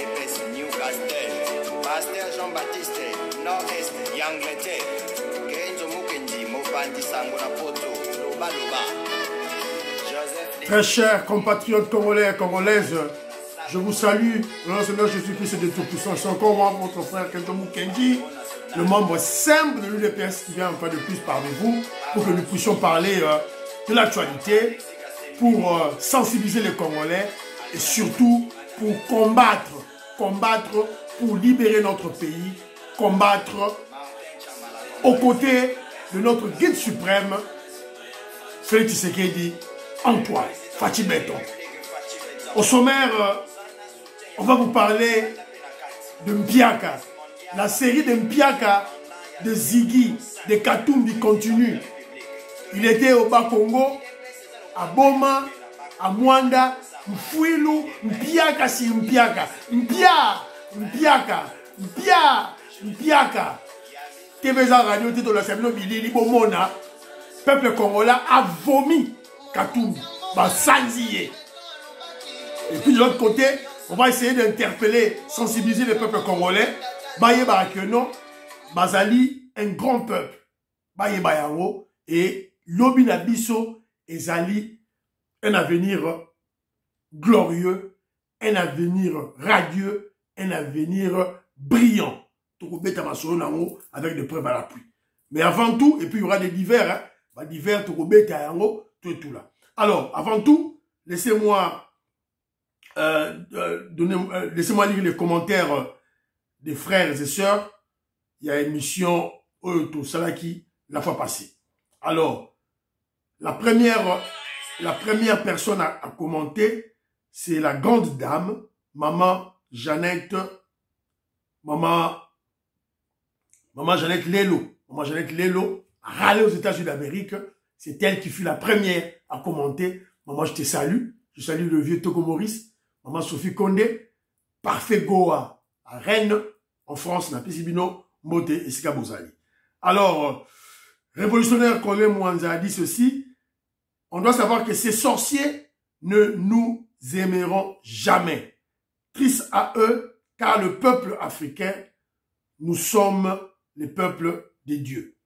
EPS Newcastle, Pasteur Jean-Baptiste, Nord-Est, Angleterre, Kenzo Mukendi, Mopandi Sango na Poto, Loba Loba. Très chers compatriotes congolais et congolaises, je vous salue au nom du Seigneur Jésus-Christ de Tout-Puissant. C'est encore moi, votre frère Kenzo Mukendi, le membre simple de l'UDPS qui vient une fois de plus parmi vous pour que nous puissions parler de l'actualité, pour sensibiliser les Congolais et surtout pour combattre, pour libérer notre pays, combattre aux côtés de notre guide suprême, Félix Tshisekedi, Antoine Fachi-Beton. Au sommaire, on va vous parler de Mpiaka. La série de Mpiaka, de Ziggy, de Katumbi continue. Il était au Bas-Congo, à Boma, à Mwanda, Mfouilou, Mpiaka si Mpiaka. Mpiaka. TVza Radio, Tito la Semino Bilili, Bomona, peuple congolais a vomi Katumbi, Sanziye. Et puis de l'autre côté, on va essayer d'interpeller, sensibiliser le peuple congolais. Baye Barakenon, Bazali, un grand peuple. Baye Bayango, et Lobina Bisso, Ezali, un avenir glorieux, un avenir radieux, un avenir brillant. Avec des preuves à l'appui. Mais avant tout, et puis il y aura des divers, hein, divers, tout là. Alors, avant tout, laissez-moi laissez-moi lire les commentaires des frères et sœurs. Il y a une émission Oyoto Salaki la fois passée. Alors, la première personne à commenter, c'est la grande dame, Maman Jeannette Lelo. Maman Jeannette Lelo, râlée aux États-Unis d'Amérique. C'est elle qui fut la première à commenter. Maman, je te salue. Je salue le vieux Togo Maurice. Maman Sophie Condé. Parfait Goa à Rennes, en France, na Pisibino, Mote et Sika Bozali. Alors, révolutionnaire Colin Mwanza a dit ceci. On doit savoir que ces sorciers ne nous aimeront jamais. Triste à eux, car le peuple africain, nous sommes les peuples des dieux.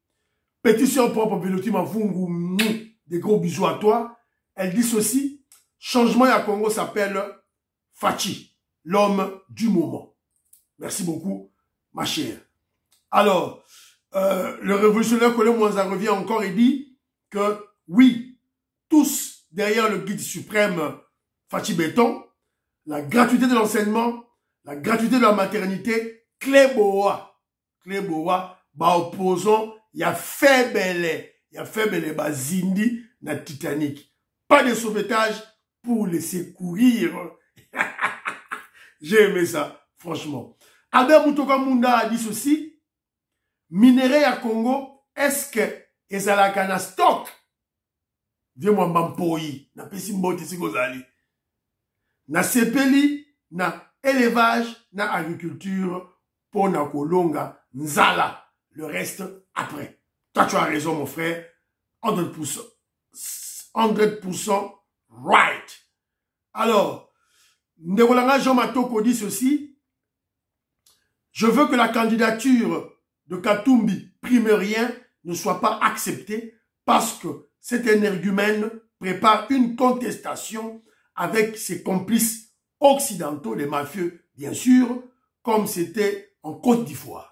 Pétition propre Velotti Mavungu, des gros bisous à toi. Elle dit ceci, changement à Congo s'appelle Fachi, l'homme du moment. Merci beaucoup, ma chère. Alors, le révolutionnaire Colin Mwanza revient encore et dit que oui, tous derrière le guide suprême Fachi Beton, la gratuité de l'enseignement, la gratuité de la maternité, Clé Boa, ba opposant, il y a faible, ba Zindi, na Titanic. Pas de sauvetage pour laisser courir. J'ai aimé ça, franchement. Albert Mutoka Munda a dit ceci, minerai à Congo, est-ce que ezalaka na stock? Viens-moi m'empoyer, na pesimbote si gozali. Na sepeli, na élevage, na agriculture, pour na kolonga, nzala. Le reste après. Toi, tu as raison, mon frère. 100%. 100% right. Alors, Ndekolanga Jean Matoko dit ceci. Je veux que la candidature de Katumbi, primérien, ne soit pas acceptée parce que cet énergumène prépare une contestation avec ses complices occidentaux, les mafieux, bien sûr, comme c'était en Côte d'Ivoire.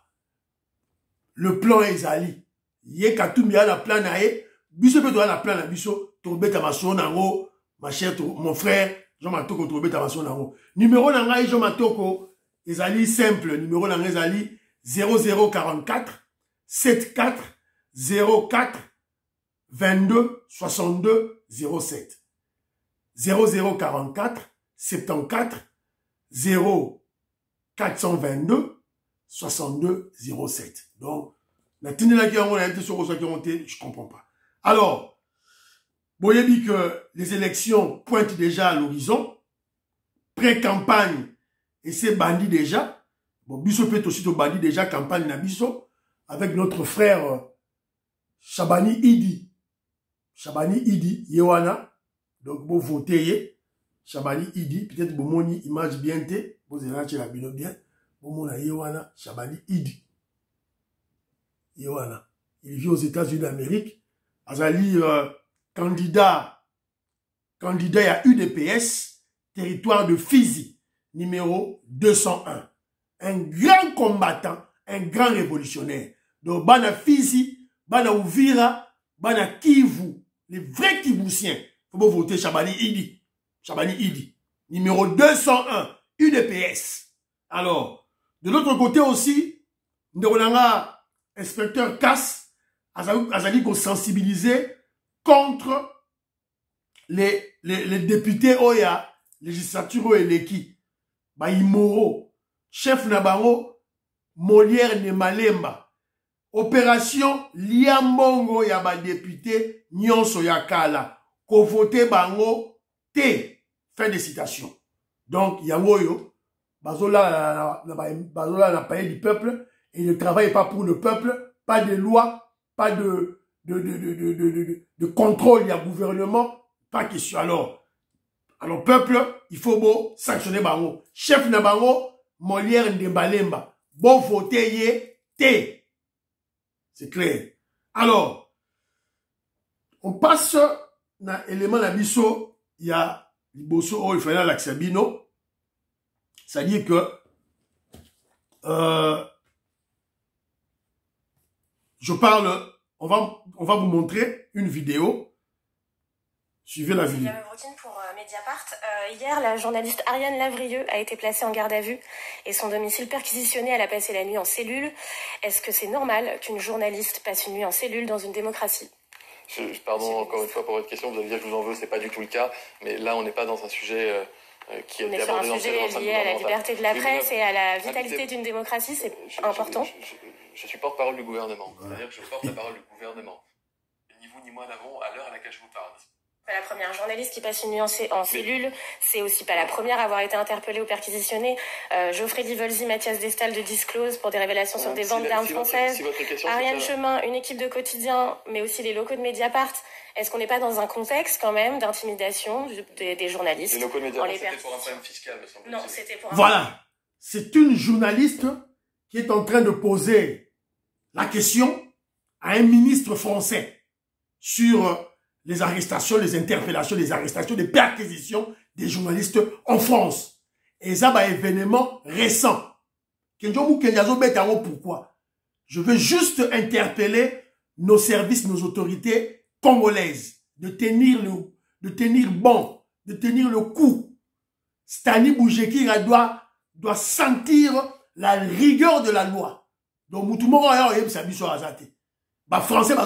Le plan Ezali. Yé Katumbi a la plan nae. Biso peut la plan na biso. Tourbe tamaso nango. Ma chère, mon frère. Jean Matoko tourbe tamaso nango. Numéro nanga Jean Matoko. Ezali simple. Numéro nanga Ezali 0044 74 04 22 62 07. 0044 74 0422 62 07. Donc, la tinela qui a été sur je comprends pas. Alors, vous voyez dit que les élections pointent déjà à l'horizon, pré-campagne, et c'est bandit déjà. Bon, Bisso peut aussi bandit déjà campagne na Bisso, avec notre frère Chabani Idi. Chabani Idi, Yewana. Donc, vous votez, Chabani Idi, peut-être vous moni image bien té. vous avez la bien, vous avez Yewana Chabani Idi. Yewana. Il vit aux États-Unis d'Amérique. Azali, candidat à UDPS, territoire de Fizi, numéro 201. Un grand combattant, un grand révolutionnaire. Donc, Bana Fizi, Bana Ouvira, Bana Kivu, les vrais Kivusiens. Faut pas voter Chabani Idi. Chabani Idi. Numéro 201, UDPS. Alors, de l'autre côté aussi, nous avons inspecteur Cass, Azali qu'on sensibiliser contre les députés Oya, législature Eleki, ba Imoro, chef Nabaro, Molière Nemalemba, opération Liambongo ya ba député Nyonso Yakala, ko vote bango te, fin de citation. Donc, Yangoyo, Bazola n'a pas du peuple, et ne travaille pas pour le peuple, pas de loi, pas de contrôle, il y a gouvernement, pas question. Alors, peuple, il faut beau sanctionner Bango. Chef Nabango, Molière Ndembalemba. Bon voter yé, té. C'est clair. Alors, on passe dans l'élément d'abisso, il y a Liboso, oh, il fallait l'Axabino. C'est-à-dire que, je parle, on va vous montrer une vidéo. Suivez la vidéo. Pour Mediapart. Hier, la journaliste Ariane Lavrieux a été placée en garde à vue et son domicile perquisitionné. Elle a passé la nuit en cellule. Est-ce que c'est normal qu'une journaliste passe une nuit en cellule dans une démocratie? Pardon, encore une fois pour votre question, vous allez dire que je vous en veux, c'est pas du tout le cas. Mais là, on n'est pas dans un sujet qui a été abordé dans le cadre d'un sujet lié à la liberté de la presse et à la vitalité d'une démocratie, c'est important. Je suis porte-parole du gouvernement. C'est-à-dire que je porte la parole du gouvernement. Ni vous ni moi n'avons à l'heure à laquelle je vous parle. Pas la première journaliste qui passe une nuit en cellule, c'est aussi pas la première à avoir été interpellée ou perquisitionnée. Geoffrey Divolzi, Mathias Destal de Disclose pour des révélations sur des ventes d'armes françaises. Ariane Chemin, une équipe de quotidien, mais aussi les locaux de Mediapart. Est-ce qu'on n'est pas dans un contexte quand même d'intimidation des journalistes? Les locaux de Mediapart, c'était pour un problème fiscal, me semble-t-il. Non, c'était pour un... Voilà. C'est une journaliste qui est en train de poser la question à un ministre français sur les arrestations, les interpellations, les arrestations, les perquisitions des journalistes en France. Et ça, c'est un événement récent. Pourquoi? Je veux juste interpeller nos services, nos autorités congolaises, de tenir bon, de tenir le coup. Stani Boujekira doit sentir la rigueur de la loi. Donc, Moutoumoro a français,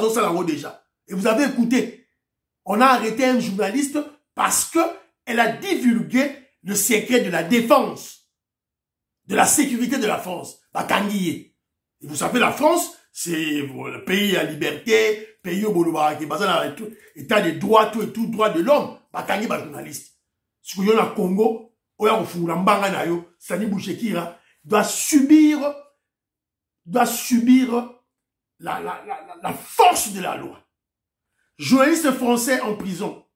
déjà. Et vous avez écouté. On a arrêté un journaliste parce que elle a divulgué le secret de la défense, de la sécurité de la France. Et vous savez, la France, c'est le pays à liberté, pays au Boloba, qui est basé dans l'état des droits, tout droit de l'homme. Bakangi, journaliste. Ce que y a au Congo, Sani Bouchekira doit subir la force de la loi. Journaliste français en prison,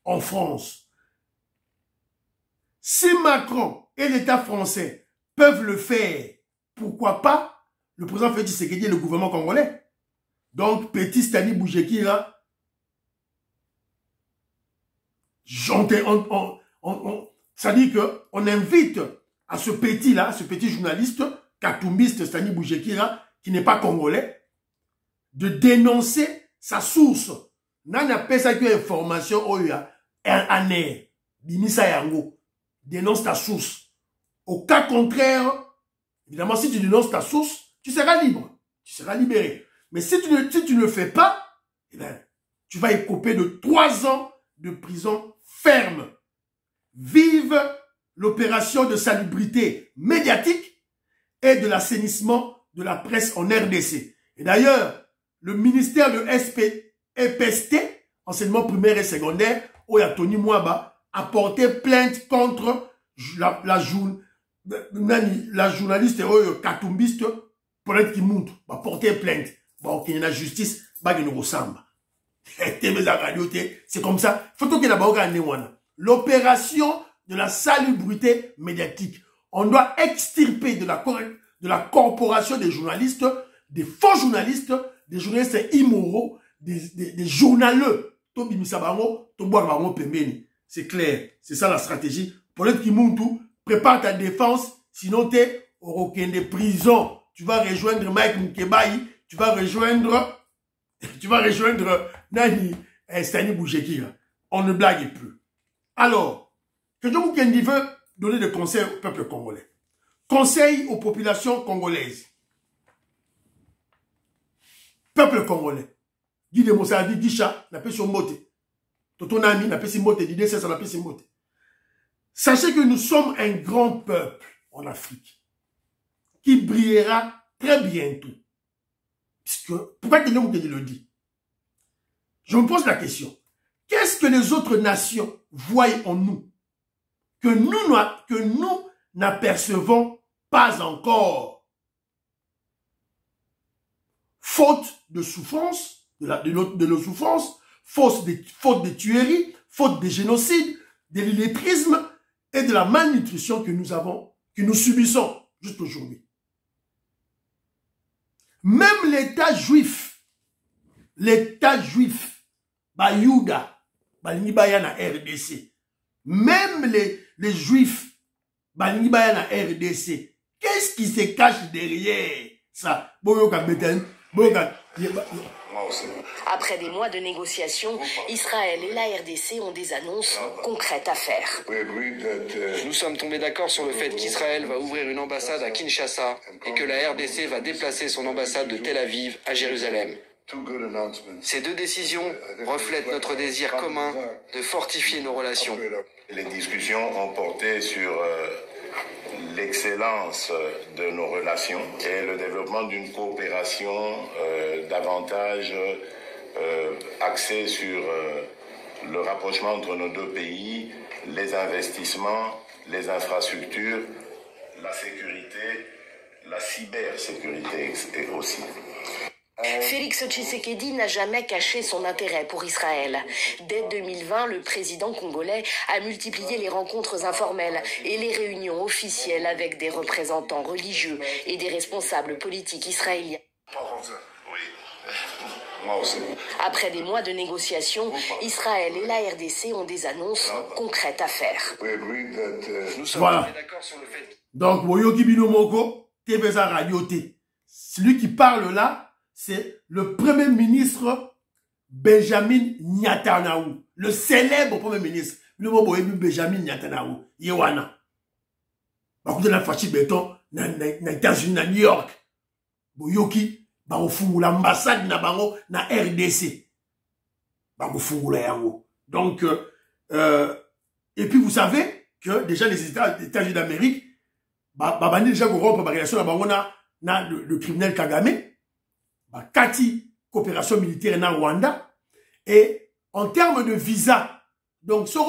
en France. Si Macron et l'État français peuvent le faire, pourquoi pas le président Félix Tshisekedi et le gouvernement congolais? Donc, petit Stani Boujekira, ça dit qu'on invite à ce petit-là, ce petit journaliste, katumbiste Stani Boujekira, qui n'est pas congolais, de dénoncer sa source. Nana pesa que information oya en air. Binisa yango. Dénonce ta source. Au cas contraire, évidemment, si tu dénonces ta source, tu seras libre. Tu seras libéré. Mais si tu ne le fais pas, eh bien, tu vas écoper de 3 ans de prison ferme. Vive l'opération de salubrité médiatique et de l'assainissement de la presse en RDC. Et d'ailleurs, le ministère de EPST, enseignement primaire et secondaire, Oya Tony Mwaba, a porté plainte contre la journaliste katumbiste pour être qui montre, a porté plainte. Bon, qu'il y ait la justice, il nous ressemble. C'est comme ça. Faut qu'il y ait l'opération de la salubrité médiatique. On doit extirper de la corporation des journalistes, des faux journalistes, des journalistes immoraux, des journaleux. C'est clair. C'est ça la stratégie. Pour l'être qui monte tout, prépare ta défense, sinon tu es au requin de prison. Tu vas rejoindre Mike Mkebaï, tu vas rejoindre Nani Stani Boujekira. On ne blague plus. Alors, que John Mukendi veut donner des conseils au peuple congolais. Conseil aux populations congolaises. Peuple congolais. Guy de Moussadi, Guicha, n'a pas son mote. Ton ami n'a pas son mote, l'idée c'est ça n'a pas son mote. Sachez que nous sommes un grand peuple en Afrique qui brillera très bientôt. Puisque, pourquoi que John Mukendi le dit? Je me pose la question. Qu'est-ce que les autres nations voient en nous que nous n'apercevons pas encore? Faute de souffrance, de nos souffrances, faute de tueries, faute de génocide, de l'illettrisme et de la malnutrition que nous subissons jusqu'aujourd'hui. Même l'État juif, Bayouda, Balinibaya RDC, même les juifs, Balinibaya RDC, qu'est-ce qui se cache derrière ça? Après des mois de négociations, Israël et la RDC ont des annonces concrètes à faire. Nous sommes tombés d'accord sur le fait qu'Israël va ouvrir une ambassade à Kinshasa et que la RDC va déplacer son ambassade de Tel Aviv à Jérusalem. Ces deux décisions reflètent notre désir commun de fortifier nos relations. Les discussions ont porté sur l'excellence de nos relations et le développement d'une coopération davantage axée sur le rapprochement entre nos deux pays, les investissements, les infrastructures, la sécurité, la cybersécurité aussi. Félix Tshisekedi n'a jamais caché son intérêt pour Israël. Dès 2020, le président congolais a multiplié les rencontres informelles et les réunions officielles avec des représentants religieux et des responsables politiques israéliens. Après des mois de négociations, Israël et la RDC ont des annonces concrètes à faire. Voilà. Donc, Moyoki Binomoko, Tebeza Radioté. Celui qui parle là, c'est le premier ministre Benjamin Netanyahu, le célèbre premier ministre. Le mot Benjamin Netanyahu, Yewana. Bah, vous avez fachi béton, na États-Unis, na New York. Boyoki, bah, au fond, l'ambassade na bango, na RDC. Bah, au fond, yango. Donc, et puis vous savez que déjà les États-Unis d'Amérique, bah, déjà qu'on rompt la relation, na le criminel Kagame. Kati, coopération militaire en Rwanda. Et en termes de visa, donc, ce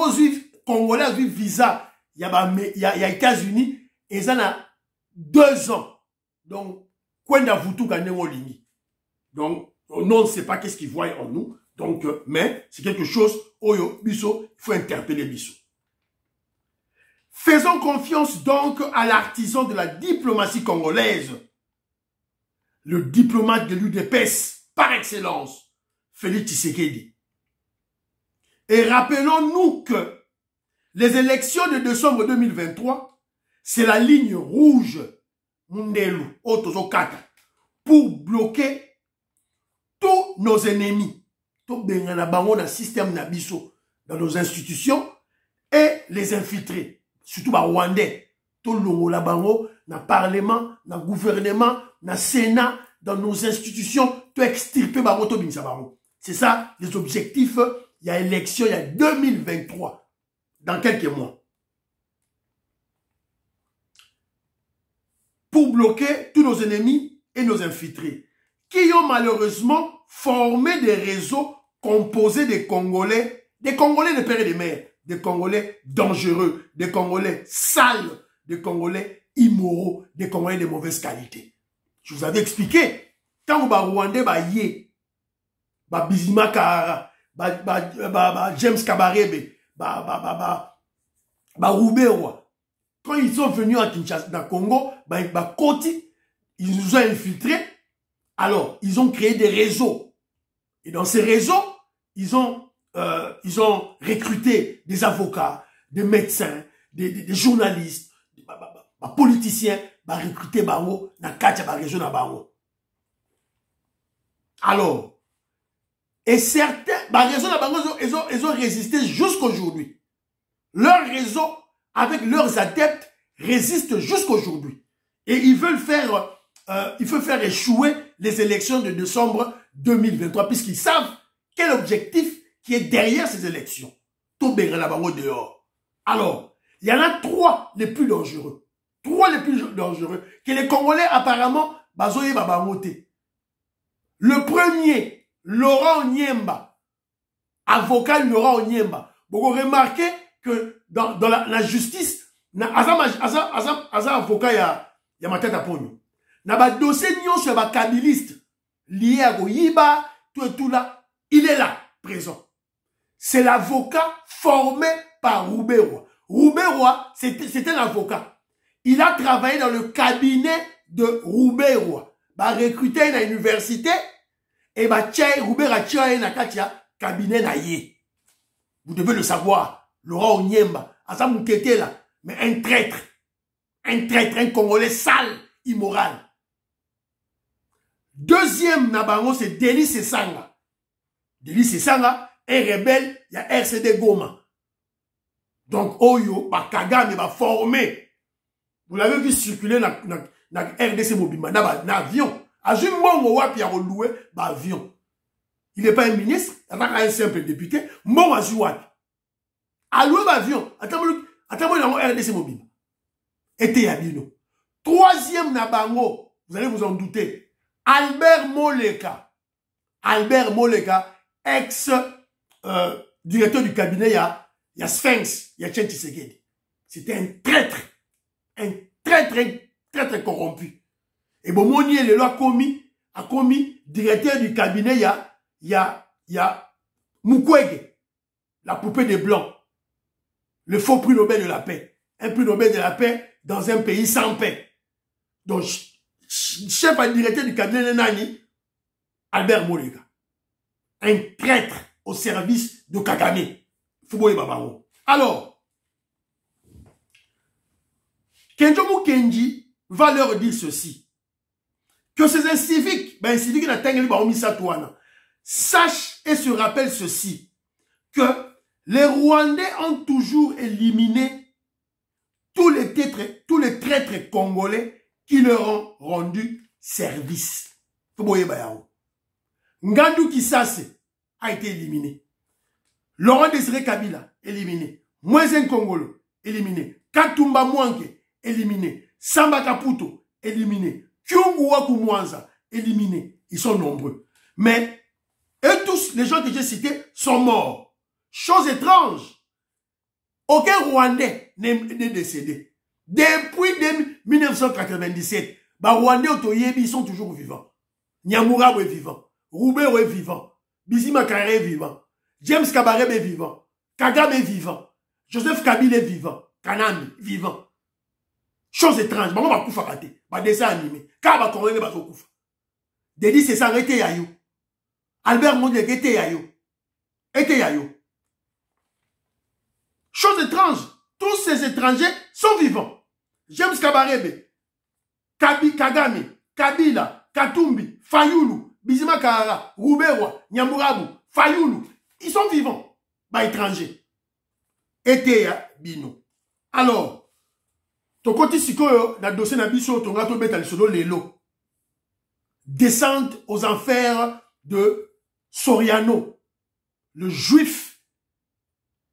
Congolais a vu visa, il y a États-Unis, et ça a 2 ans. Donc, Kwenda Vutu Ganewolingi. Donc, on ne sait pas qu'est-ce qu'ils voient en nous. Donc, mais c'est quelque chose, Oyo, Bisso, il faut interpeller Bisso. Faisons confiance donc à l'artisan de la diplomatie congolaise. Le diplomate de l'UDPS, par excellence, Félix Tshisekedi. Et rappelons-nous que les élections de décembre 2023, c'est la ligne rouge, Mundelu, Otozokata, pour bloquer tous nos ennemis, tout le système Nabiso, dans nos institutions, et les infiltrer, surtout les Rwandais, tout le monde dans le Parlement, dans le gouvernement, dans le Sénat, dans nos institutions, tout extirper Baroto Binsabaron. C'est ça, les objectifs. Il y a élection, il y a 2023, dans quelques mois. Pour bloquer tous nos ennemis et nos infiltrés, qui ont malheureusement formé des réseaux composés de Congolais de père et de mère, des Congolais dangereux, des Congolais sales, des Congolais immoraux, des Congolais de mauvaise qualité. Je vous avais expliqué, quand on va Rwandais, yé, Bizima Kahara, James Kabarebe, Roubewa, quand quand ils sont venus à Kinshasa, dans le Congo, ils nous ont infiltrés. Alors, ils ont créé des réseaux. Et dans ces réseaux, ils ont recruté des avocats, des médecins, des journalistes, des politiciens, recruter bango, dans la région de bango. Alors, et certains, réseau de bango, ils ont résisté jusqu'aujourd'hui. Leur réseau, avec leurs adeptes, résiste jusqu'aujourd'hui. Et ils veulent faire échouer les élections de décembre 2023, puisqu'ils savent quel objectif qui est derrière ces élections. Tout la bango dehors. Alors, il y en a 3 les plus dangereux. 3 les plus dangereux que les Congolais apparemment bazoye babangote. Le premier, Laurent Nyemba, avocat Laurent Nyemba. Vous remarquez que dans la justice, Aza avocat ya ma tête à pogno. Na ba dossier nyon sur ba kabiliste lié à Goyiba, tout et tout là, il est là, présent. C'est l'avocat formé par Rouberoy. Rouberoy, c'est un avocat. Il a travaillé dans le cabinet de Rouberoy. Bah, recruté à l'université, et bah, Rouberoy tchai na katia, cabinet na yé. Vous devez le savoir. Laurent Onyemba, Asa Moukete là, mais un traître, un Congolais sale, immoral. Deuxième nabango, c'est Denis Sesanga. Denis Sesanga est rebelle, il y a RCD Goma. Donc, Oyo, Kagame va former. Vous l'avez vu circuler dans RDC Mobima, dans avion. Azum Mongo Wapi a reloué, avion. Il n'est pas un ministre, il n'est pas un simple député. Mongo Azouapi. Alloué avion. Attends-moi dans RDC Mobima. Et Yabino. Troisième nabango, vous allez vous en douter. Albert Moleka. Albert Moleka, ex-directeur du cabinet, il y a Sphinx, il y a Tchen Tshisekedi. C'était un traître corrompu. Et bon, Monier, le loi a commis, directeur du cabinet, il y a Mukwege, la poupée des Blancs, le faux prix Nobel de la paix. Un prix Nobel de la paix dans un pays sans paix. Donc, chef et directeur du cabinet de Nani, Albert Moleka. Un traître au service de Kagame. Fouboye Babao. Alors, Kenjomu Kenji va leur dire ceci. Que ces inciviques, sachent et se rappellent ceci. Que les Rwandais ont toujours éliminé tous les traîtres congolais qui leur ont rendu service. Fouboye Bayao. Ngandou Kisase a été éliminé. Laurent Désiré Kabila, éliminé. Moïse Kongolo, éliminé. Katumba Mwanke, éliminé. Samba Kaputo, éliminé. Kyungu Waku Mwanza, éliminé. Ils sont nombreux. Mais, eux tous, les gens que j'ai cités, sont morts. Chose étrange. Aucun Rwandais n'est décédé. Depuis 1997, Rwandais Otoyebi, ils sont toujours vivants. Nyamurabu est vivant. Roubero est vivant. Bizima Kare est vivant. James Kabarebe est vivant. Kagame est vivant. Joseph Kabila est vivant. Kanami, vivant. Chose étrange. Maman va koufa raté. Ba dessin animé. Kaba Korene va koufa. Denis c'est ça, été yayo. Albert Mondek était yayo. Était yayo. Chose étrange. Tous ces étrangers sont vivants. James Kabarebe. Kagame. Kabila. Katumbi. Fayulu. Bizima Kahara, Rouberoy, Nyamurabu, Fayulu, ils sont vivants, étrangers. Eteya Bino. Alors, ton côté sikoyo, dans le dossier Nabiso, ton gâteau bête à l'isolo Lelo, descente aux enfers de Soriano, le juif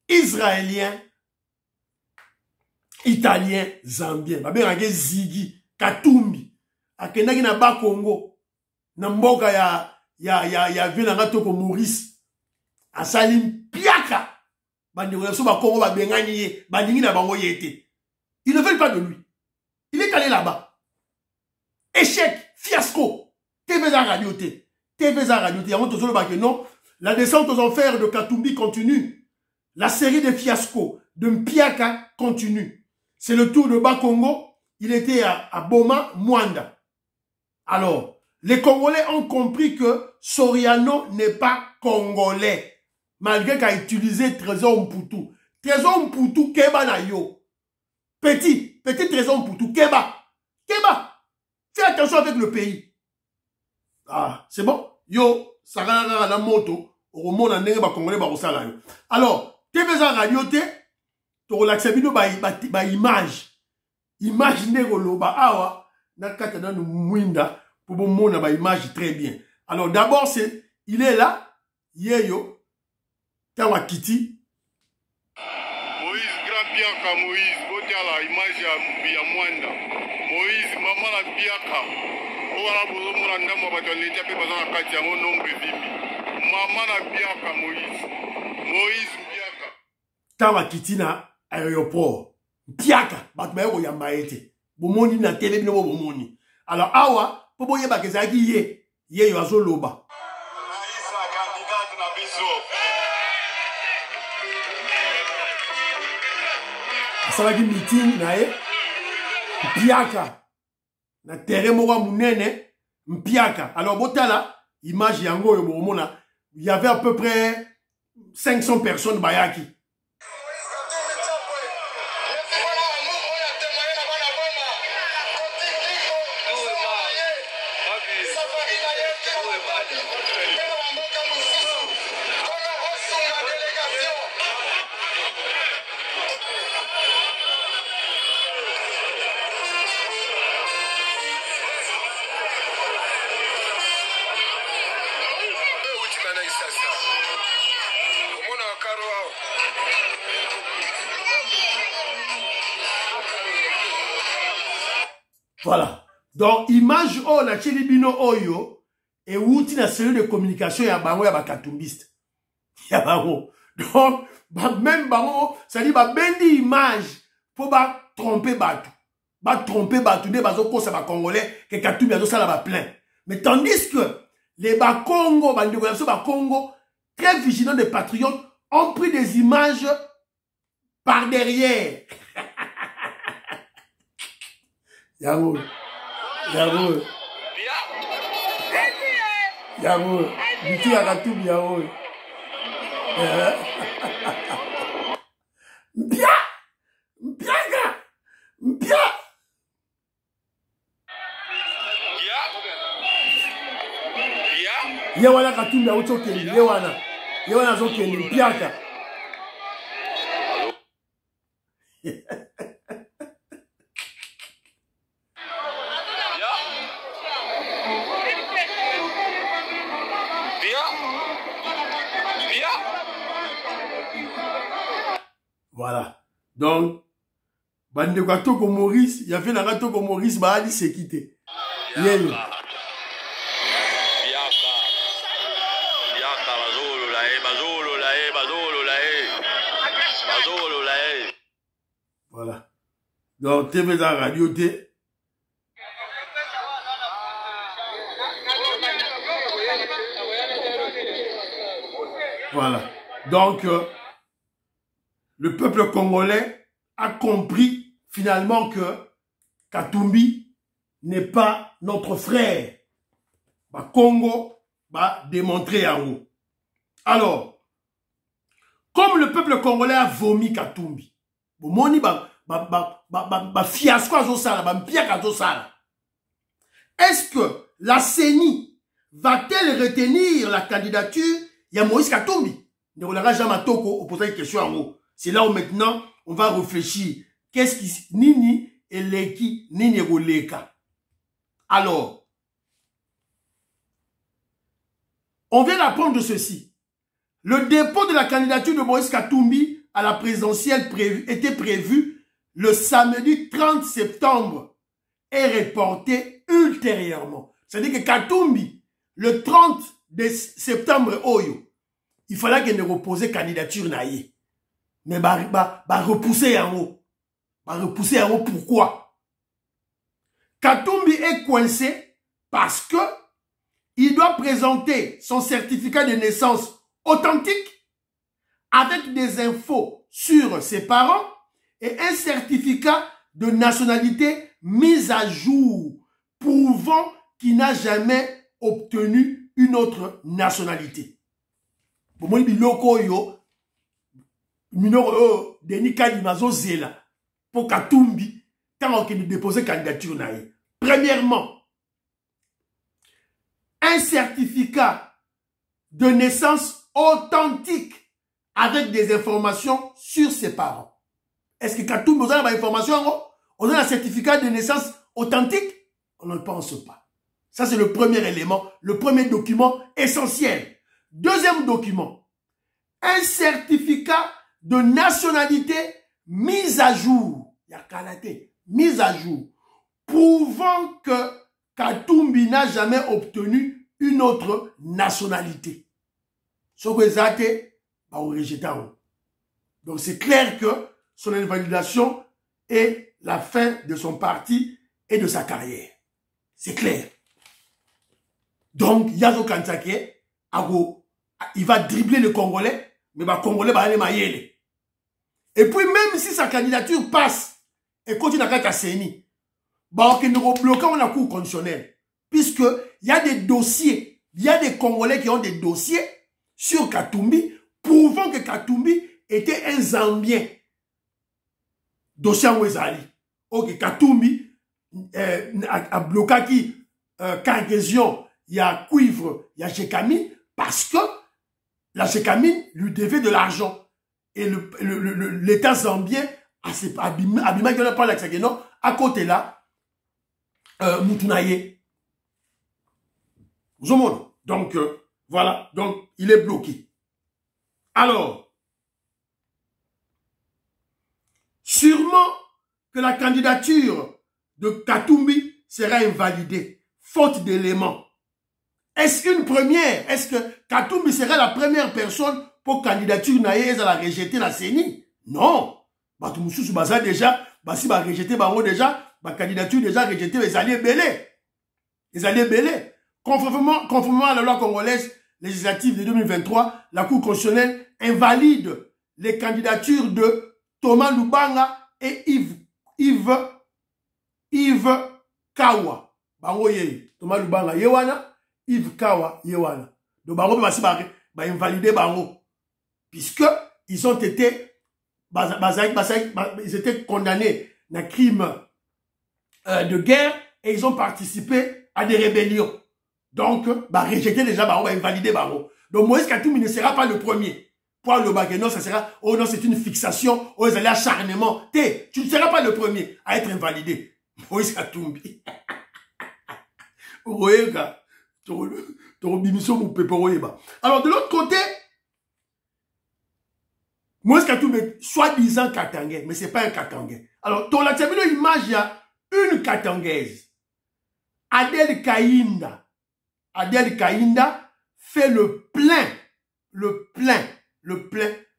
israélien, italien, zambien. Babé Zigi, Katumbi, Akenagi na ba Congo. Namboka ya vina ngato ko Maurice asalim piaka bandi ko so ba Congo ba bengani ye bandingi na bango yete. Ils ne veulent pas de lui. Il est allé là-bas. Échec, fiasco. TV-za radio T. TV-za radio T. Yamon tozolo ba que non, la descente aux enfers de Katumbi continue. La série de fiascos de Mpiaka continue. c'est le tour de Bas-Congo. Il était à Boma, Mwanda. Alors, les Congolais ont compris que Soriano n'est pas Congolais. Malgré qu'il a utilisé Trésor Mputu. Trésor Mputu, Keba na yo. Petit Trésor Mputu, Keba. Fais attention avec le pays. Ah, c'est bon? Yo, ça va la moto. Au moment où on Congolais, alors, TVza radio te, tu relaxes bino ba image. Imaginez Roloba awa, na katana no mwinda, pour bon mona ba image très bien. Alors d'abord c'est, il est là, yeyo, Tawa Kiti. Moïse grand biaka Moïse, botia la image ya mwanda. Moïse maman la biaka. Owana bozo mona ndamo bato leta pe bazana kati yango nombre vimi. Maman la biaka Moïse. Moïse biaka. Tawa Kiti na aéroport. Biaka, bato bayo yamba ete. Bomoni na télé bino bomoni. Alors awa, pobo yeba kezaki ye yo azoloba. Asalaki meeting na ye Mpiaka na terrain moko munene Mpiaka. Alors botala image yango yo bomona, il y avait à peu près 500 personnes bayaki. Voilà. Donc, image oh la chelibino oyo et outil na cellule de communication ya bango ya bakatumbiste. Ya bango. Donc, même bango, ça dit ba bendi image pour ba tromper batu. Ba tromper batu ne bazo kosa ba congolais que Katumbi azo sala ba plein. Mais tandis que les ba Congo, ba ndeko ba Congo très vigilants des patriotes ont pris des images par derrière. Yahoo. Bitu ya Katumbi yahoo. Mpia. Ye wana Katumbi ya uchokeli, ye wana zokeli, Mpiaka. Voilà. Donc, bande Katoko Maurice, il y avait la Katoko Maurice, bah, il s'est quitté. Voilà. Donc, TVza radio T. Voilà. Donc, le peuple congolais a compris finalement que Katumbi n'est pas notre frère. Bah, Congo va démontrer en haut. Alors, comme le peuple congolais a vomi Katumbi, moni fiasco azosala, est-ce que la CENI va-t-elle retenir la candidature de Moïse Katumbi? Ne regarde jamais Toko au poser une question en haut. C'est là où maintenant on va réfléchir. Qu'est-ce qui nini et leki nini roleka. Alors, on vient d'apprendre de ceci. Le dépôt de la candidature de Moïse Katumbi à la présidentielle était prévu le samedi 30 septembre et reporté ultérieurement. C'est-à-dire que Katumbi, le 30 septembre, il fallait qu'il ne repose candidature naïe. Mais repousser en haut. Repousser en haut, pourquoi? Katumbi est coincé parce que il doit présenter son certificat de naissance authentique avec des infos sur ses parents et un certificat de nationalité mise à jour, prouvant qu'il n'a jamais obtenu une autre nationalité. Bon, biloko yo, minoro Denis Kadimazo Zela, pour Katumbi, tant qu'il déposait candidature naïe. Premièrement, un certificat de naissance authentique avec des informations sur ses parents. Est-ce que Katumbi, vous avez des informations? On a un certificat de naissance authentique? On ne pense pas. Ça, c'est le premier élément, le premier document essentiel. Deuxième document, un certificat de nationalité mise à jour. Il y a Kalaté, mise à jour, prouvant que Katumbi n'a jamais obtenu une autre nationalité. Ce que Zate, bah, on rejette. Donc, c'est clair que son invalidation est la fin de son parti et de sa carrière. C'est clair. Donc, Yazo Kansake, il va dribbler le Congolais, mais le Congolais va aller mailler. Et puis, même si sa candidature passe et continue à faire CENI, bah, on nous bloquons la Cour constitutionnelle. Puisqu'il y a des dossiers, il y a des Congolais qui ont des dossiers sur Katumbi, prouvant que Katumbi était un Zambien. Dossier en Wezali. Ok, Katumbi a bloqué qui Cargaison, il y a Cuivre, il y a Chekamine, parce que la Chekamine lui devait de l'argent. Et l'État zambien Abima qui n'a pas l'accès, non, à côté là, Moutunaye. Vous voyez? Donc, voilà, donc il est bloqué. Alors, sûrement que la candidature de Katumbi sera invalidée, faute d'éléments. Est-ce une première? Est-ce que Katumbi serait la première personne pour candidature naïe à la rejeter la CENI? Non. Batumoussou Baza déjà, si va rejeter Bango déjà, ma candidature déjà rejetée, les alliés belés. Les alliés belés. Conformément à la loi congolaise législative de 2023, la Cour constitutionnelle invalide les candidatures de Thomas Lubanga et Yves Kawa. Bango ye. Thomas Lubanga yewana, Yves Kawa yewana. Donc Bango va invalider Bango. Puisque ils ont été ils étaient condamnés à un crime de guerre et ils ont participé à des rébellions. Donc, rejeter déjà, on va invalider Baro. Donc, Moïse Katumbi ne sera pas le premier. Pour le baguette, non, ça sera, oh non, c'est une fixation, oh, ils allaient acharnement. Tu ne seras pas le premier à être invalidé. Moïse Katumbi. Vous voyez, gars, alors, de l'autre côté, Moïse Katumbi, soi-disant Katangais, mais ce n'est pas un Katangais. Alors, dans la terminale image, il y a une Katangaise. Adèle Kainda fait le plein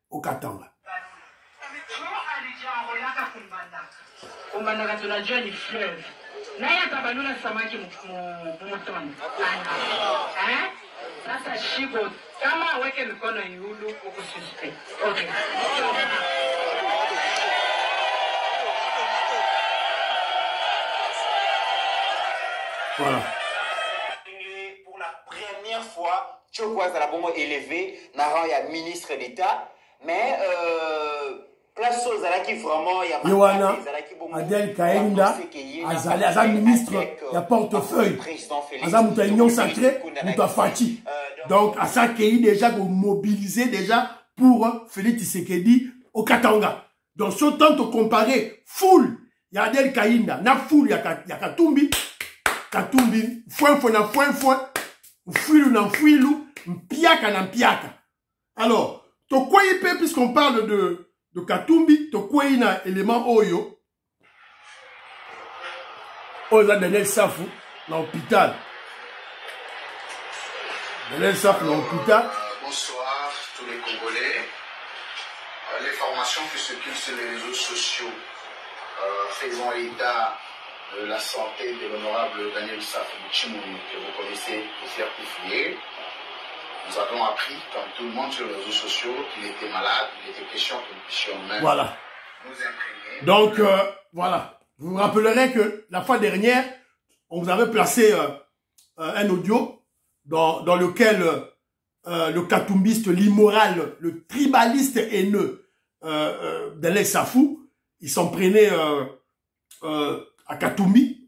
au Katanga. Sasa shibo kama aweke mikono yulu huko suspect. Okay. Voilà. Pour la première fois, Tchokwa Zalabongo élevé, Naran ya ministre d'État, mais place aux Zalaki vraiment il y a Yohana, Adèle Kainda, Azali ministre, il y a portefeuille. Azam Mouta Union Sacrée, Mouta Fati. Donc, à ça qu'il déjà mobilisé déjà pour Félix Tshisekedi au Katanga. Donc, ce temps de comparer, foule, il y a Adèle Kainda, na foule, il y a Katumbi, foin, fouilou, mpiaka. Alors, puisqu'on parle de Katumbi, il y a un élément Oyo. Oyo Daniel Safou, dans l'hôpital. Bonsoir tous les Congolais. Les formations qui circulent sur les réseaux sociaux faisant état de la santé de l'honorable Daniel Safou Chimouni, que vous connaissez au certifié. Nous avons appris, comme tout le monde sur les réseaux sociaux, qu'il était malade. Il était question que nous puissions même nous imprégner. Donc, voilà. Vous vous rappellerez que la fois dernière, on vous avait placé un audio dans lequel le katumbiste, l'immoral, le tribaliste haineux d'Alain Safou, il s'en prenait à Katumbi,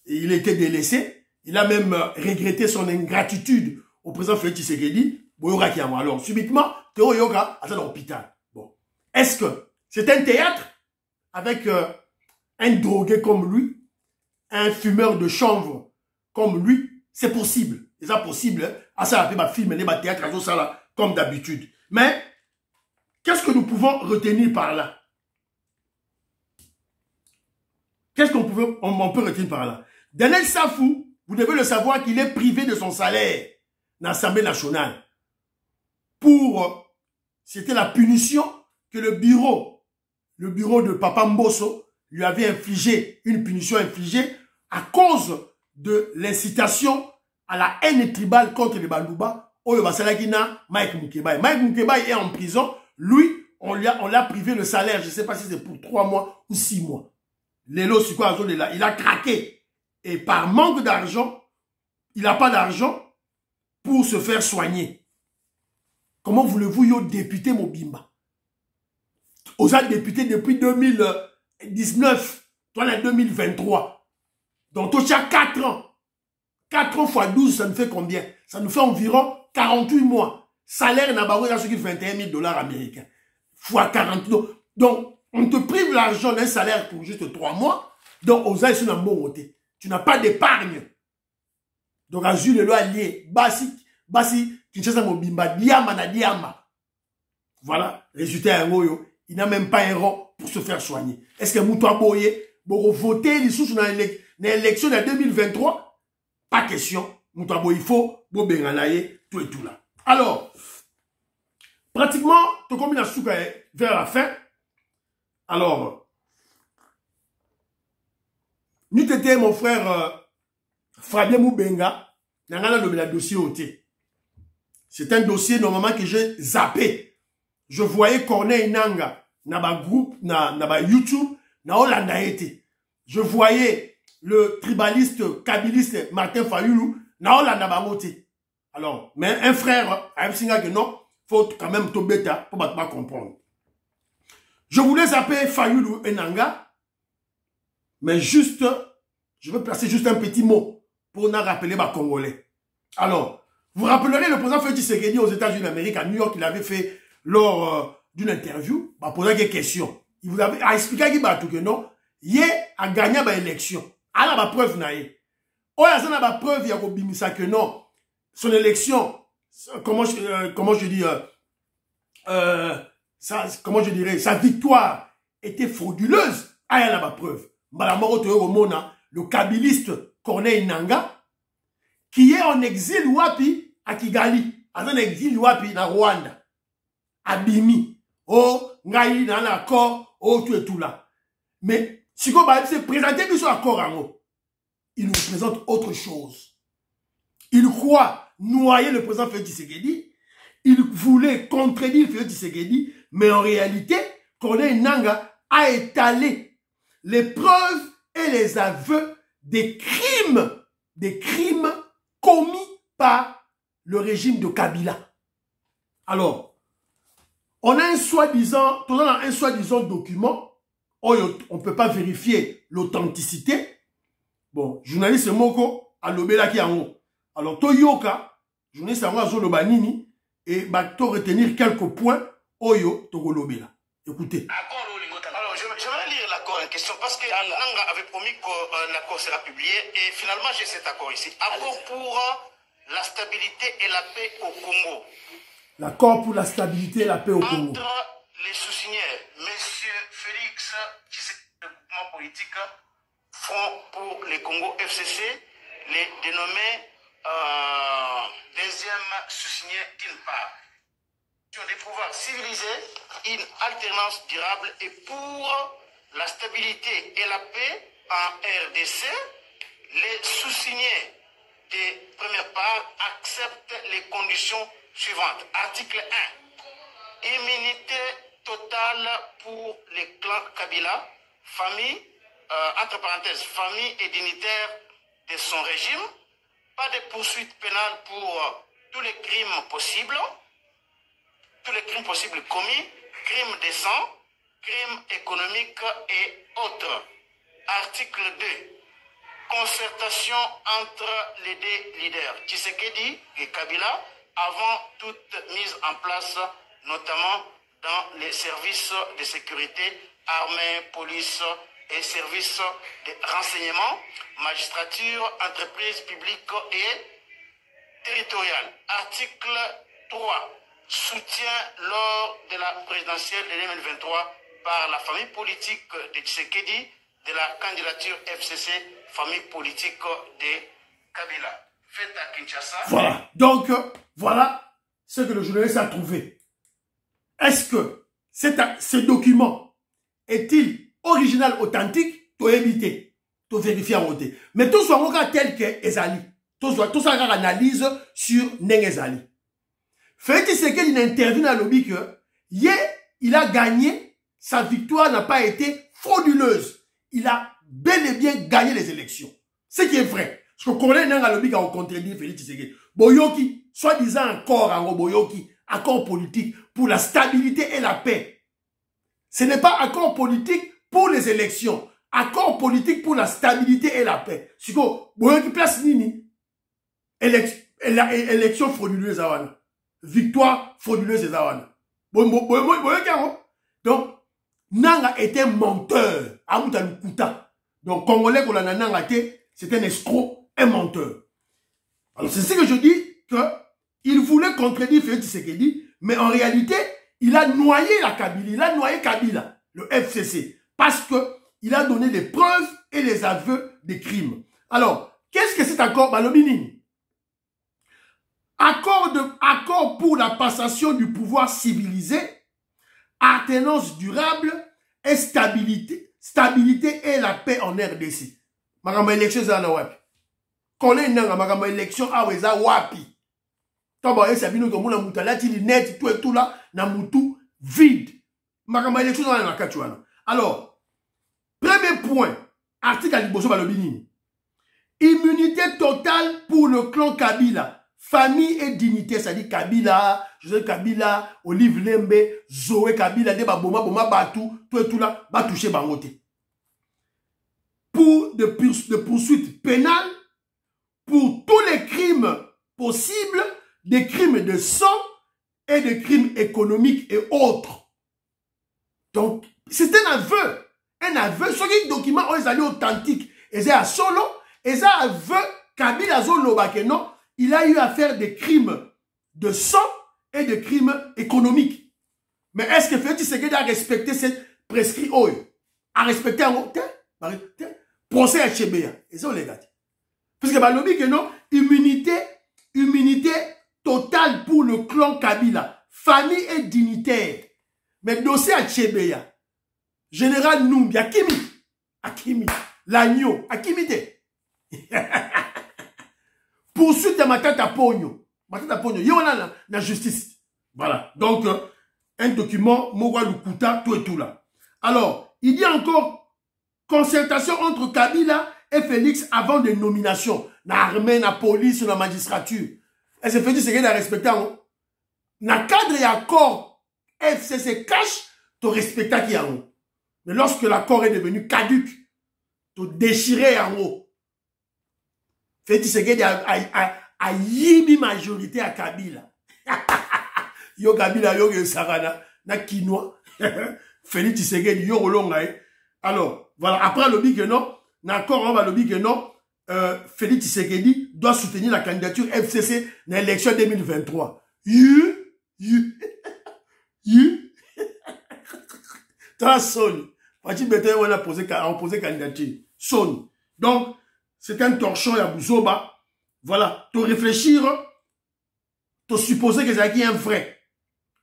et il était délaissé. Il a même regretté son ingratitude au président Félix Tshisekedi. Alors, subitement, Théo Yoga à l'hôpital. Bon. Est-ce que c'est un théâtre avec un drogué comme lui, un fumeur de chanvre comme lui? C'est possible. C'est ça possible. À ça, ma film, ma théâtre, comme d'habitude. Mais, qu'est-ce que nous pouvons retenir par là? Qu'est-ce qu'on peut retenir par là? Daniel Safou, vous devez le savoir qu'il est privé de son salaire dans l'Assemblée nationale. C'était la punition que le bureau de Papa Mbosso lui avait infligé, une punition infligée à cause de l'incitation à la haine tribale contre les Bandouba. Mike Moukebaye. Mike Moukebaye est en prison. Lui, on l'a privé le salaire. Je ne sais pas si c'est pour 3 mois ou 6 mois. Lélo Siko il a craqué. Et par manque d'argent, il n'a pas d'argent pour se faire soigner. Comment voulez-vous, yo, député Mobimba? Aux autres députés depuis 2019, toi, en 2023. Donc, tu as 4 ans. 4 ans fois 12, ça nous fait combien? Ça nous fait environ 48 mois. Salaire n'a pas eu 21 000 $ américains. Fois 40. Donc, on te prive l'argent d'un salaire pour juste 3 mois. Donc, aux autres, ils sont dans le bon côté. Tu n'as pas d'épargne. Donc, à Jules, le allié, Basi, Kinshasa Mobimba, Diama na Diama. Voilà, résultat, il n'a même pas un rang pour se faire soigner. Est-ce que Moutoua Boye, pour voter les sous dans l'élection de 2023? Pas question. Moutoua Boye, il faut, Bobenganaye, tout et tout là. Alors, pratiquement, tout comme il a souka vers la fin. Alors, nous t'étais mon frère Fabien Moubenga, il y a un dossier au thé. C'est un dossier normalement que j'ai zappé. Je voyais Corneille Nanga dans ma groupe, dans YouTube, dans Hollanda été. Je voyais le tribaliste, kabiliste Martin Fayoulou dans Hollanda Bamoté. Alors, mais un frère, que non, faut quand même tout bêta pour pas comprendre. Je voulais zapper Fayoulou et Nanga, mais juste, je veux placer juste un petit mot pour nous rappeler les Congolais. Alors, vous rappellerez le président Félix Tshisekedi aux États-Unis d'Amérique, à New York, il avait fait lors d'une interview, poser des questions. Il vous avait expliqué que non, il a gagné l'élection. Il a la preuve. Il a la preuve, il a que non, son élection, comment je dirais, sa victoire était frauduleuse. Il a la preuve. Le kabiliste Corneille Nanga, qui est en exil wapi à Kigali, en exil wapi na Rwanda, à Bimi, oh, ngai dans l'accord, oh, tout et tout là. Mais, si vous se présenter que ce accord en haut, il nous présente autre chose. Il croit noyer le président Félix Tshisekedi, il voulait contredire Félix Tshisekedi, mais en réalité, Corneille Nanga a étalé les preuves et les aveux des crimes commis par le régime de Kabila. Alors, on a un soi-disant document, on ne peut pas vérifier l'authenticité. Bon, journaliste Moko, a l'obéla qui en haut. Alors, Toyoka, journaliste en haut, Lobanini, et to retenir quelques points, Oyo, Togo l'obéla. Écoutez. Alors, j'aimerais lire l'accord en question parce que Nanga avait promis que l'accord sera publié et finalement j'ai cet accord ici. Accord pour la stabilité et la paix au Congo. L'accord pour la stabilité et la paix au Congo. Entre les sous-signés, M. Félix Tshisekedi, le groupement politique Front pour le Congo FCC, les dénommés deuxième sous-signé d'une part. Des pouvoirs civilisés, une alternance durable et pour la stabilité et la paix en RDC, les sous-signés des premières parts acceptent les conditions suivantes. Article 1. Immunité totale pour les clans Kabila, famille, entre parenthèses, famille et dignitaires de son régime, pas de poursuites pénales pour tous les crimes possibles commis, crimes de sang, crimes économiques et autres. Article 2. Concertation entre les deux leaders, Tshisekedi et Kabila, avant toute mise en place, notamment dans les services de sécurité, armée, police et services de renseignement, magistrature, entreprises publiques et territoriales. Article 3. Soutien lors de la présidentielle de 2023 par la famille politique de Tshisekedi de la candidature FCC, famille politique de Kabila. Faites à Kinshasa. Voilà. Donc, voilà ce que le journaliste a trouvé. Est-ce que ce document est-il original, authentique? Tu éviter, tu vérifier en côté. Mais tout soit tel que Ezali. Tout ça analyse sur Nengezali. Félix Tshisekedi il a intervenu dans le lobby que il a gagné, sa victoire n'a pas été frauduleuse. Il a bel et bien gagné les élections. Ce qui est vrai. Parce que Corée n'a pas lobby qui a contredit Félix Tshisekedi. Boyoki, soi-disant encore en Boyoki, accord politique pour la stabilité et la paix. Ce n'est pas accord politique pour les élections. Accord politique pour la stabilité et la paix. C'est que Boyoki place Nini. Élection frauduleuse à Wana. Victoire frauduleuse à Wana. Donc, Nanga était menteur. Donc, Congolais qu'on a Nanga, c'est un escroc, un menteur. Alors, c'est ce que je dis, qu'il voulait contredire Félix Tshisekedi, mais en réalité, il a noyé la Kabylie, il a noyé Kabila, le FCC, parce qu'il a donné les preuves et les aveux des crimes. Alors, qu'est-ce que c'est accord Balobini? Accord pour la passation du pouvoir civilisé, alternance durable et stabilité et la paix en RDC. Magama élection za na wapi. Kone nanga magama élection aweza wapi. Toba esa bino to mona mutalati li net tout et tout là na mutu vide. Magama élection za na katuana. Alors, premier point, article liboso balobini. Immunité totale pour le clan Kabila. Famille et dignité, c'est-à-dire Kabila, Joseph Kabila, Olive Lembe, Zoé Kabila, Deba Boma, Boma Batou, tout et tout là, va toucher Bangote. Pour de poursuites pénales, pour tous les crimes possibles, des crimes de sang et des crimes économiques et autres. Donc, c'est un aveu. Un aveu, ce qui document, ils allaient authentiques. Et c'est à solo, et ça aveu, Kabila Zolo Bakeno, il a eu à faire des crimes de sang et des crimes économiques. Mais est-ce que Félix Tshisekedi a respecté cette prescrit oyo? A respecté un procès à Chebea. Et ça, les gars. Parce que Balobi que non, immunité totale pour le clan Kabila. Famille et dignitaire. Mais dossier à Chebea. Général Numbi, Akimi, l'agneau, Akimite. Poursuite de Matata Pogno. Matata Pogno, il y a la justice. Voilà. Donc, un document, Mowa Lukuta, tout et tout là. Alors, il y a encore concertation entre Kabila et Félix avant des nominations. Na armée, na police, na magistrature. Et c'est Félix qui a respecté. Na cadre et accord FCC cash, tu respectes qui en haut. Mais lorsque l'accord est devenu caduc, tu déchiré en haut. Félix Tshisekedi a yibi majorité à Kabila. Yo Kabila, yo Sarana, na Kinois. Félix Tshisekedi, yo Rolonga. Alors, voilà, après le big non, d'accord, on va le big non, Félix Tshisekedi doit soutenir la candidature FCC dans l'élection 2023. T'as sonne. Fati Bété, on a posé candidature. Sonne. Donc, c'est un torchon à Bouzoba. Voilà. Tu réfléchir, tu supposer que c'est un vrai.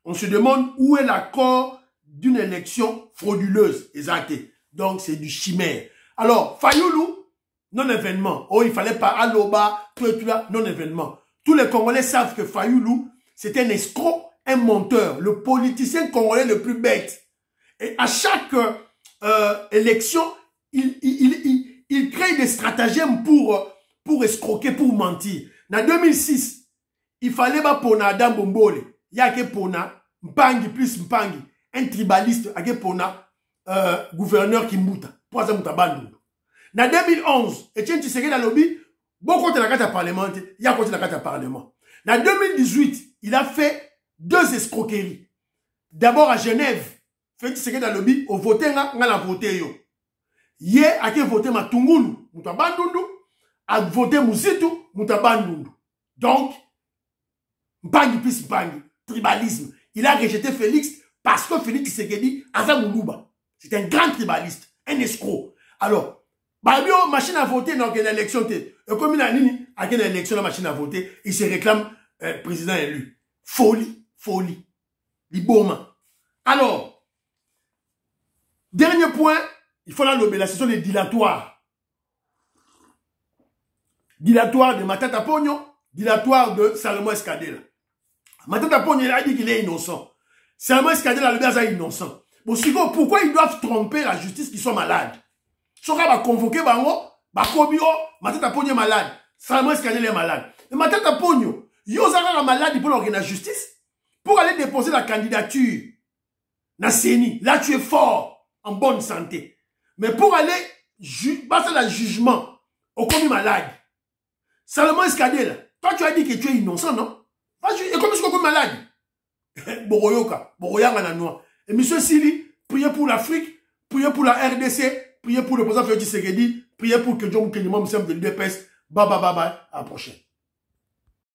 On se demande où est l'accord d'une élection frauduleuse. Exact. Donc, c'est du chimère. Alors, Fayoulou, non-événement. Oh, il fallait pas Aloba, tout là, non-événement. Tous les Congolais savent que Fayoulou, c'est un escroc, un menteur, le politicien congolais le plus bête. Et à chaque élection, il crée des stratagèmes pour escroquer, pour mentir. En 2006, il fallait pas pona Adam Bombole. Il y a que pona Mpangi plus Mpangi, un tribaliste, il y a que pona gouverneur Kimbuta. Pour ça, Mouta Bandou. En 2011, Etienne Tshisekedi a lobby, beaucoup de la carte parlementaire, il y a côté de la carte parlement. En 2018, il a fait 2 escroqueries. D'abord à Genève, Félix Tshisekedi a lobby, au voté, on a voté yo. Yé a voté Matungulu, Mouta Bandundu, a voté Mouzitu, Mouta Bandundu. Donc, Mpangi plus Mpangi, tribalisme. Il a rejeté Félix parce que Félix Tshisekedi a fait Moulouba. C'est un grand tribaliste, un escroc. Alors, Babio, machine à voter dans une élection, comme il a une élection, la machine à voter, il se réclame président élu. Folie, folie. Liboma. Alors, dernier point, il faut la session des dilatoires. Dilatoire de Matata Pogno, dilatoire de Salomon Escadela. Matata Pogno, il a dit qu'il est innocent. Salomon Escadela, le gars est innocent. Bon, pourquoi ils doivent tromper la justice qui sont malades? Soka va convoquer bango, ba kobio, Matata Pogno est malade. Salomon Escadela est malade. Mais Matata Pogno, Yozara malade pour l'organe de la justice, pour aller déposer la candidature. Na Seni, là tu es fort, en bonne santé. Mais pour aller passer le jugement, au commis malade. Salomon Escadela, toi tu as dit que tu es innocent, non? Et comme tu es malade. Boroyoka, Boroyanga na noir. Et monsieur Sili, priez pour l'Afrique, priez pour la RDC, priez pour le président Félix Tshisekedi, priez pour que John Kenimam me semble de l'UDPS. Bye bye bye bye, à la prochaine.